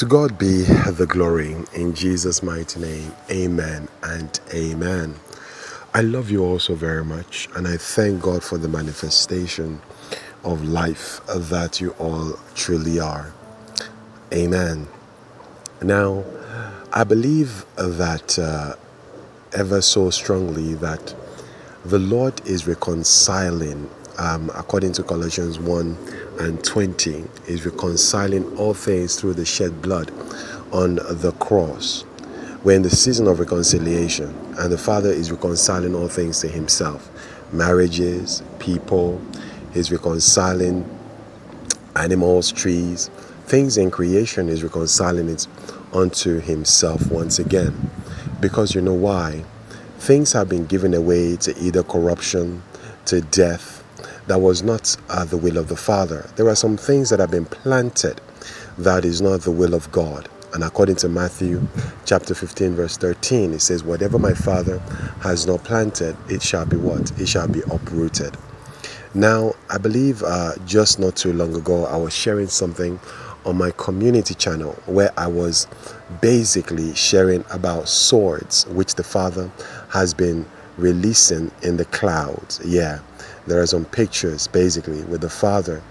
To God be the glory in Jesus' mighty name. Amen and amen. I love you all so very much, and I thank God for the manifestation of life that you all truly are. Amen. Now, I believe that ever so strongly that the Lord is reconciling, according to Colossians 1 and 20, is reconciling all things through the shed blood on the cross. We're in the season of reconciliation, and the Father is reconciling all things to himself. Marriages, people, he's reconciling animals, trees, things in creation, is reconciling it unto himself once again. Because you know why? Things have been given away to either corruption, to death. That was not the will of the Father. There are some things that have been planted that is not the will of God. And according to Matthew chapter 15 verse 13, it says, whatever my Father has not planted, it shall be what? It shall be uprooted. Now, I believe just not too long ago, I was sharing something on my community channel where I was basically sharing about swords, which the Father has been releasing in the clouds. Yeah, there are some pictures basically with the Father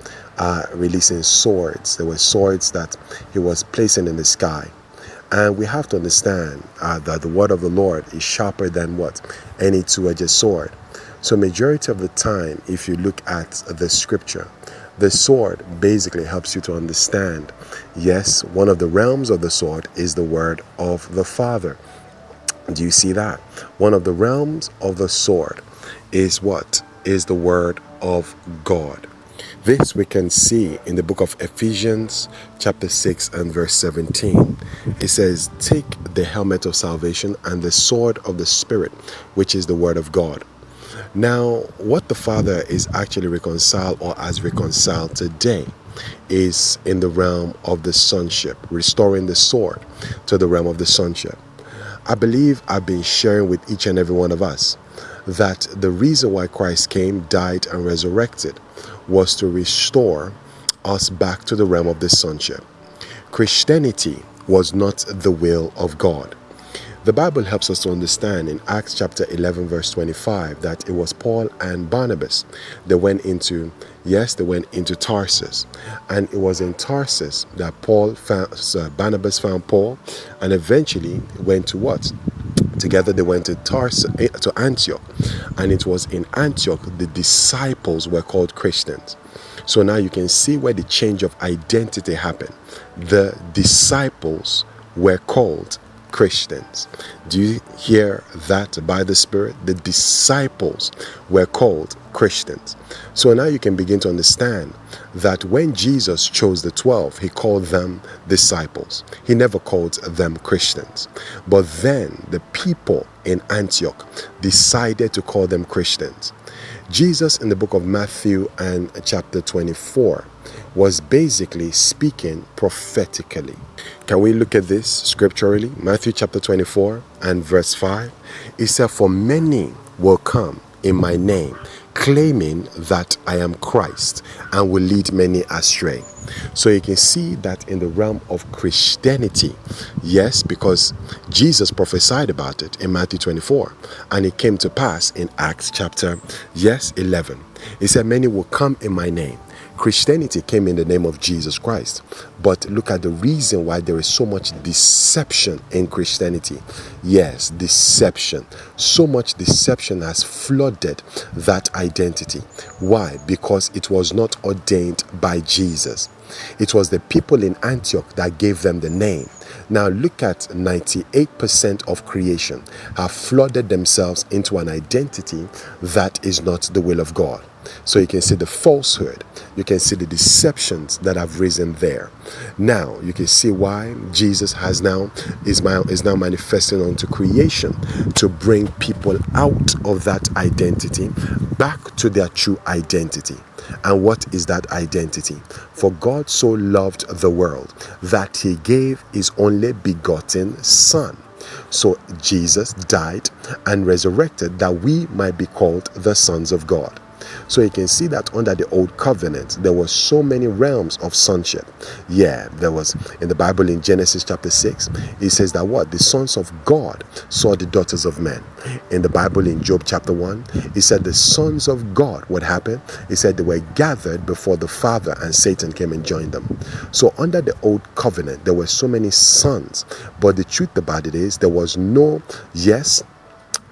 releasing swords. There were swords that he was placing in the sky. And we have to understand that the word of the Lord is sharper than what? Any two-edged sword. So majority of the time, if you look at the scripture, the sword basically helps you to understand, yes, one of the realms of the sword is the word of the Father. Do you see that? One of the realms of the sword is what? Is the word of God. This we can see in the book of Ephesians chapter 6 and verse 17. It says, take the helmet of salvation and the sword of the Spirit, which is the word of God. Now, what the Father is actually reconciled or has reconciled today is in the realm of the sonship, restoring the sword to the realm of the sonship. I believe I've been sharing with each and every one of us that the reason why Christ came, died, and resurrected was to restore us back to the realm of the sonship. Christianity was not the will of God. The Bible helps us to understand in Acts chapter 11 verse 25 that it was Paul and Barnabas. They went into Tarsus, and it was in Tarsus that Barnabas found Paul, and eventually went to what? Together they went to Antioch, and it was in Antioch the disciples were called Christians. So now you can see where the change of identity happened. The disciples were called Christians. Do you hear that by the Spirit? The disciples were called Christians. So now you can begin to understand that when Jesus chose the 12, he called them disciples. He never called them Christians. But then the people in Antioch decided to call them Christians. Jesus in the book of Matthew and chapter 24 was basically speaking prophetically. Can we look at this scripturally? Matthew chapter 24 and verse 5. It said, for many will come in my name, claiming that I am Christ, and will lead many astray. So you can see that in the realm of Christianity, yes, because Jesus prophesied about it in Matthew 24, and it came to pass in Acts chapter 11. He said, many will come in my name. Christianity came in the name of Jesus Christ. But look at the reason why there is so much deception in Christianity. Yes, deception. So much deception has flooded that identity. Why? Because it was not ordained by Jesus. It was the people in Antioch that gave them the name. Now look at 98% of creation have flooded themselves into an identity that is not the will of God. So you can see the falsehood, you can see the deceptions that have risen there. Now you can see why Jesus is now manifesting onto creation to bring people out of that identity back to their true identity. And what is that identity? For God so loved the world that he gave his only begotten Son. So Jesus died and resurrected that we might be called the sons of God. So you can see that under the old covenant, there were so many realms of sonship. Yeah, there was in the Bible in Genesis chapter 6, it says that what? The sons of God saw the daughters of men. In the Bible in Job chapter 1, it said the sons of God, what happened? It said they were gathered before the Father and Satan came and joined them. So under the old covenant, there were so many sons. But the truth about it is there was no, yes,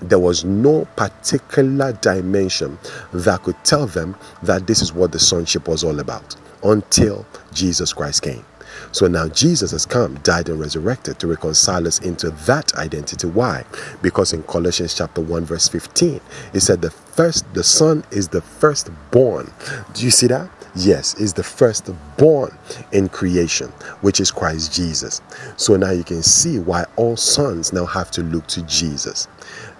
there was no particular dimension that could tell them that this is what the sonship was all about until Jesus Christ came. So now Jesus has come, died and resurrected to reconcile us into that identity. Why? Because in Colossians chapter 1 verse 15, it said the Son is the firstborn. Do you see that? Yes, is the firstborn in creation, which is Christ Jesus. So now you can see why all sons now have to look to Jesus.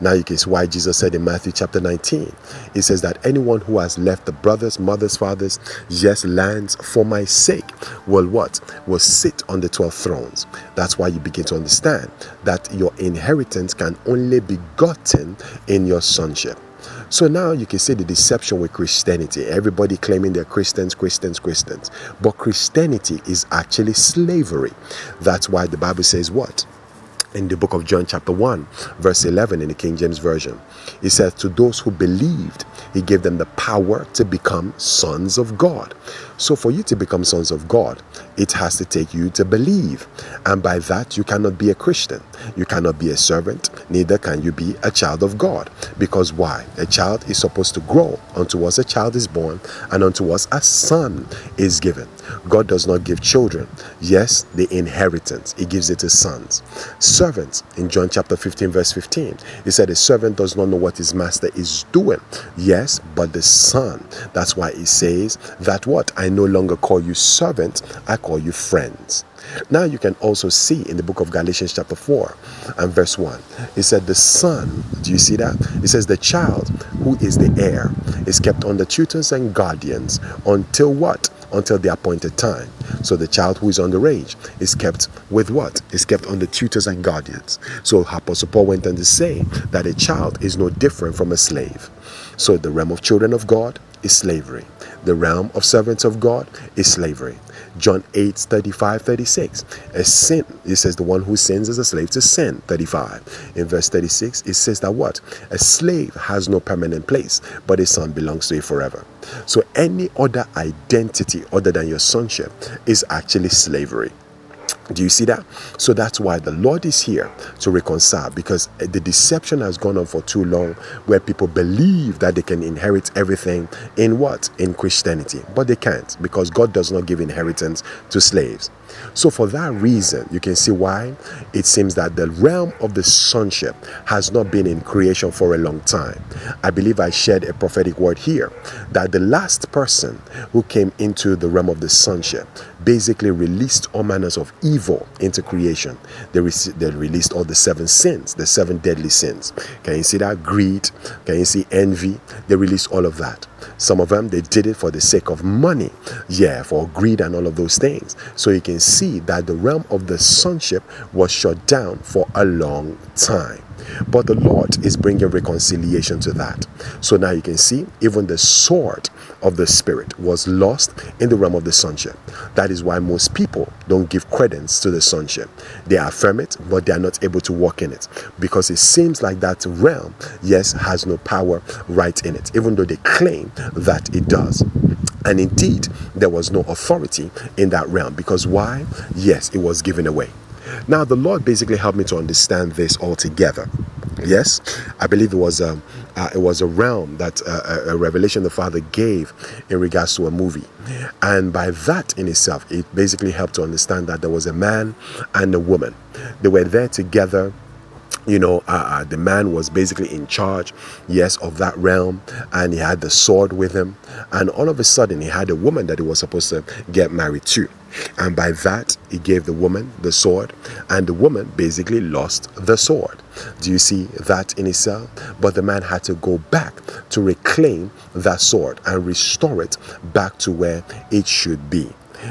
Now you can see why Jesus said in Matthew chapter 19, it says that anyone who has left the brothers, mothers, fathers, yes, lands for my sake will what? Will sit on the 12 thrones. That's why you begin to understand that your inheritance can only be gotten in your sonship. So now you can see the deception with Christianity. Everybody claiming they're Christians. But Christianity is actually slavery. That's why the Bible says what? In the book of John chapter 1 verse 11 in the King James Version, it says, to those who believed, he gave them the power to become sons of God. So for you to become sons of God, it has to take you to believe. And by that, you cannot be a Christian. You cannot be a servant. Neither can you be a child of God. Because why? A child is supposed to grow. Unto us a child is born, and unto us a son is given. God does not give children, yes, the inheritance. He gives it to sons. Servants, in John chapter 15 verse 15, he said a servant does not know what his master is doing. Yes, but the son. That's why he says that what? I no longer call you servant, I call you friends. Now you can also see in the book of Galatians chapter 4 and verse 1, it said the son, do you see that? It says the child who is the heir is kept under tutors and guardians until what? Until the appointed time. So the child who is underage is kept with what? Is kept under tutors and guardians. So Apostle Paul went on to say that a child is no different from a slave. So the realm of children of God is slavery. The realm of servants of God is slavery. John 8:35-36. A sin, it says the one who sins is a slave to sin. 35. In verse 36, it says that what? A slave has no permanent place, but a son belongs to you forever. So any other identity other than your sonship is actually slavery. Do you see that? So that's why the Lord is here to reconcile, because the deception has gone on for too long, where people believe that they can inherit everything in what? In Christianity. But they can't, because God does not give inheritance to slaves. So for that reason, you can see why it seems that the realm of the sonship has not been in creation for a long time. I believe I shared a prophetic word here that the last person who came into the realm of the sonship basically released all manners of evil into creation. They released all the 7 sins, the 7 deadly sins. Can you see that? Greed. Can you see envy? They released all of that. Some of them, they did it for the sake of money. Yeah, for greed and all of those things. So you can see that the realm of the sonship was shut down for a long time. But the Lord is bringing reconciliation to that. So now you can see even the sword of the Spirit was lost in the realm of the sonship. That is why most people don't give credence to the sonship. They affirm it, but they are not able to walk in it, because it seems like that realm, yes, has no power right in it, even though they claim that it does. And indeed, there was no authority in that realm, because why? Yes, it was given away. Now, the Lord basically helped me to understand this altogether. Yes, I believe it was a realm that a revelation the Father gave in regards to a movie. And by that in itself, it basically helped to understand that there was a man and a woman. They were there together. You know, the man was basically in charge, yes, of that realm, and he had the sword with him. And all of a sudden, he had a woman that he was supposed to get married to. And by that, he gave the woman the sword, and the woman basically lost the sword. Do you see that in itself? But the man had to go back to reclaim that sword and restore it back to where it should be.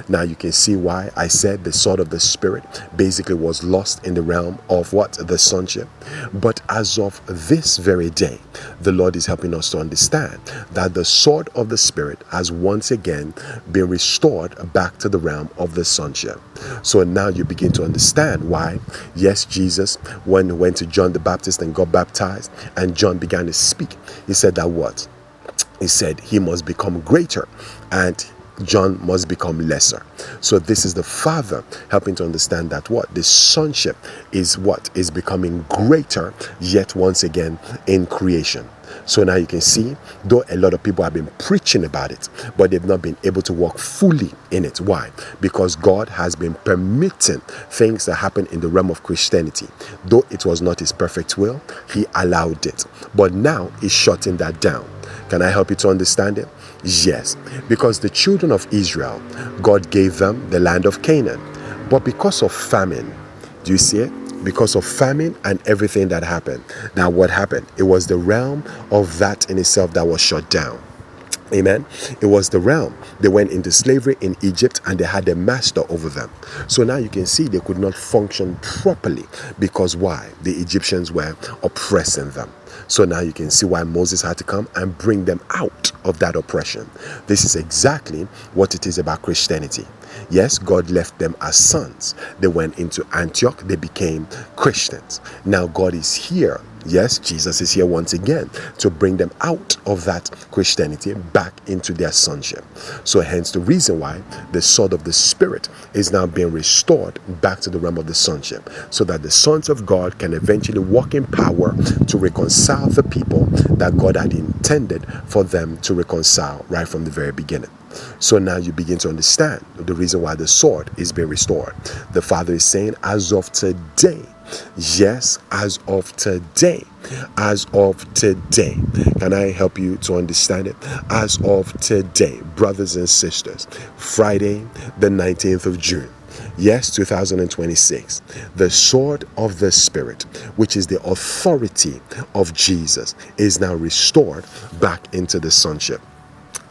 Now you can see why I said the sword of the Spirit basically was lost in the realm of what? The sonship. But as of this very day, the Lord is helping us to understand that the sword of the Spirit has once again been restored back to the realm of the sonship. So now you begin to understand why, yes, Jesus, when he went to John the Baptist and got baptized, and John began to speak, he said that what? He said he must become greater and John must become lesser. So this is the Father helping to understand that what? The sonship is what? Is becoming greater yet once again in creation. So now you can see, though a lot of people have been preaching about it, but they've not been able to walk fully in it. Why? Because God has been permitting things that happen in the realm of Christianity. Though it was not his perfect will, he allowed it. But now he's shutting that down. Can I help you to understand it? Yes, because the children of Israel, God gave them the land of Canaan. But because of famine, do you see it? Because of famine and everything that happened. Now what happened? It was the realm of that in itself that was shut down. Amen. It was the realm. They went into slavery in Egypt and they had a master over them. So now you can see they could not function properly because why? The Egyptians were oppressing them. So now you can see why Moses had to come and bring them out of that oppression. This is exactly what it is about Christianity. Yes, God left them as sons. They went into Antioch. They became Christians. Now God is here. Yes, Jesus is here once again to bring them out of that Christianity back into their sonship. So hence the reason why the sword of the Spirit is now being restored back to the realm of the sonship, so that the sons of God can eventually walk in power to reconcile the people that God had intended for them to reconcile right from the very beginning. So now you begin to understand the reason why the sword is being restored. The Father is saying, as of today, yes, as of today, as of today. Can I help you to understand it? As of today, brothers and sisters, Friday, the 19th of June. Yes, 2026, the sword of the Spirit, which is the authority of Jesus, is now restored back into the sonship.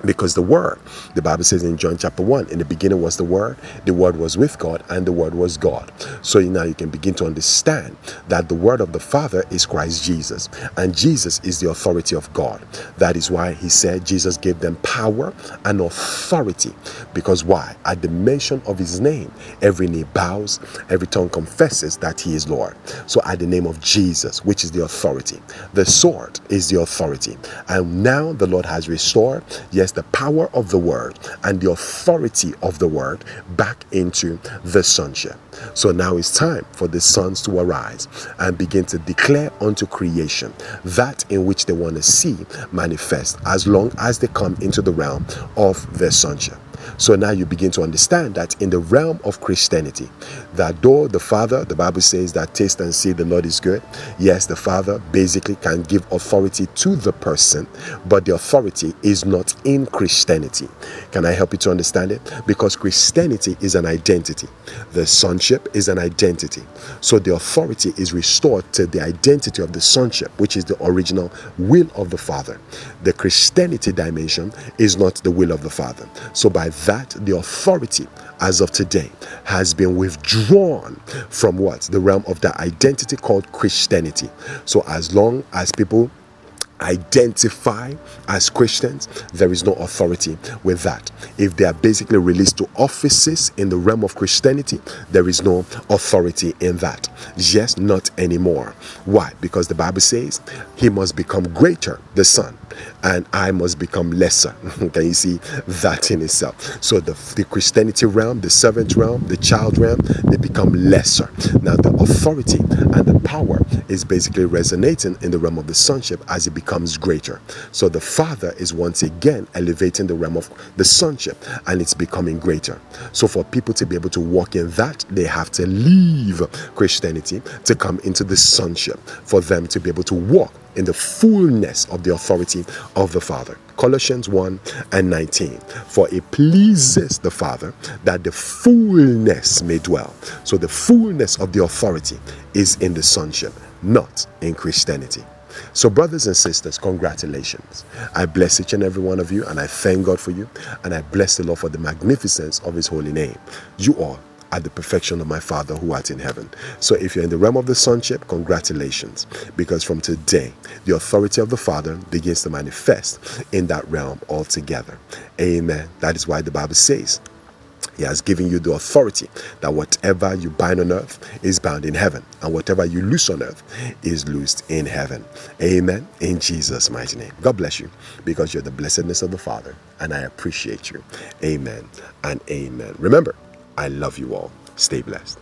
Because the Word, the Bible says in John chapter 1, in the beginning was the Word was with God, and the Word was God. So now you can begin to understand that the Word of the Father is Christ Jesus, and Jesus is the authority of God. That is why he said Jesus gave them power and authority. Because why? At the mention of his name, every knee bows, every tongue confesses that he is Lord. So at the name of Jesus, which is the authority, the sword is the authority. And now the Lord has restored, yes, the power of the Word and the authority of the Word back into the sonship. So now it's time for the sons to arise and begin to declare unto creation that in which they want to see manifest, as long as they come into the realm of their sonship. So now you begin to understand that in the realm of Christianity, that though the Father, the Bible says that taste and see the Lord is good. Yes, the Father basically can give authority to the person, but the authority is not in Christianity. Can I help you to understand it? Because Christianity is an identity. The sonship is an identity. So the authority is restored to the identity of the sonship, which is the original will of the Father. The Christianity dimension is not the will of the Father. So by that, the authority as of today has been withdrawn from what? The realm of the identity called Christianity. So as long as people identify as Christians, there is no authority with that. If they are basically released to offices in the realm of Christianity, there is no authority in that. Yes, not anymore. Why? Because the Bible says he must become greater, the Son, and I must become lesser. Can you see that in itself? So the Christianity realm, the servant realm, the child realm, they become lesser. Now the authority and the power is basically resonating in the realm of the sonship as it becomes greater. So the Father is once again elevating the realm of the sonship, and it's becoming greater. So for people to be able to walk in that, they have to leave Christianity to come into the sonship, for them to be able to walk in the fullness of the authority of the Father. Colossians 1:19. For it pleases the Father that the fullness may dwell. So the fullness of the authority is in the sonship, not in Christianity. So brothers and sisters, congratulations. I bless each and every one of you, and I thank God for you, and I bless the Lord for the magnificence of his holy name. You all are the perfection of my Father who art in heaven. So if you're in the realm of the sonship, congratulations, because from today the authority of the Father begins to manifest in that realm altogether. Amen. That is why the Bible says he has given you the authority that whatever you bind on earth is bound in heaven, and whatever you loose on earth is loosed in heaven. Amen. In Jesus' mighty name. God bless you, because you're the blessedness of the Father, and I appreciate you. Amen and amen. Remember, I love you all. Stay blessed.